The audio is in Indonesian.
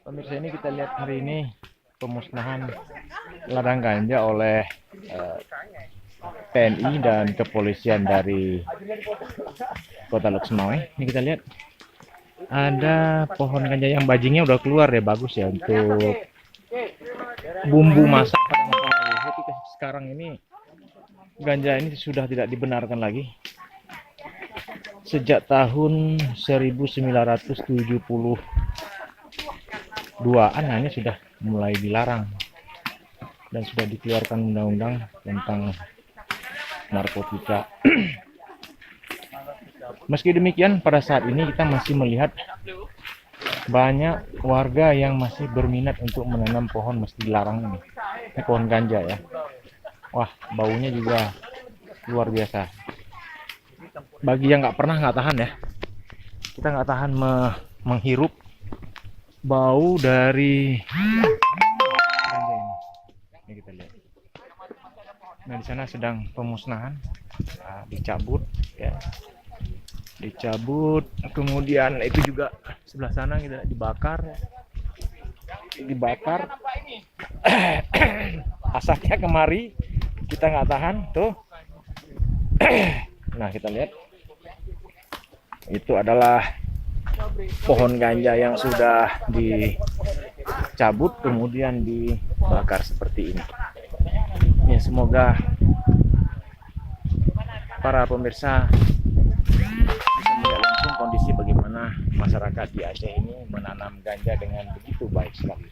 Pemirsa, ini kita lihat hari ini pemusnahan ladang ganja oleh TNI dan kepolisian dari Kota Lok Sumawe. Ini kita lihat ada pohon ganja yang bajingnya udah keluar ya, bagus ya untuk bumbu masak pada masa lalu. Tapi sekarang ini ganja ini sudah tidak dibenarkan lagi. Sejak tahun 1972-an ini sudah mulai dilarang dan sudah dikeluarkan undang-undang tentang narkotika. Meski demikian, pada saat ini kita masih melihat banyak warga yang masih berminat untuk menanam pohon meski dilarang ini. Ini pohon ganja ya. Wah, baunya juga luar biasa. Bagi yang nggak pernah, nggak tahan ya. Kita nggak tahan menghirup bau dari ganja ini. Ini kita lihat. Nah, di sana sedang pemusnahan, dicabut ya. Dicabut, kemudian itu juga sebelah sana kita dibakar. Asapnya kemari, kita nggak tahan tuh. Nah, kita lihat itu adalah pohon ganja yang sudah dicabut kemudian dibakar seperti ini. Ya, semoga para pemirsa bisa melihat langsung kondisi bagaimana masyarakat di Aceh ini menanam ganja dengan begitu baik sekali.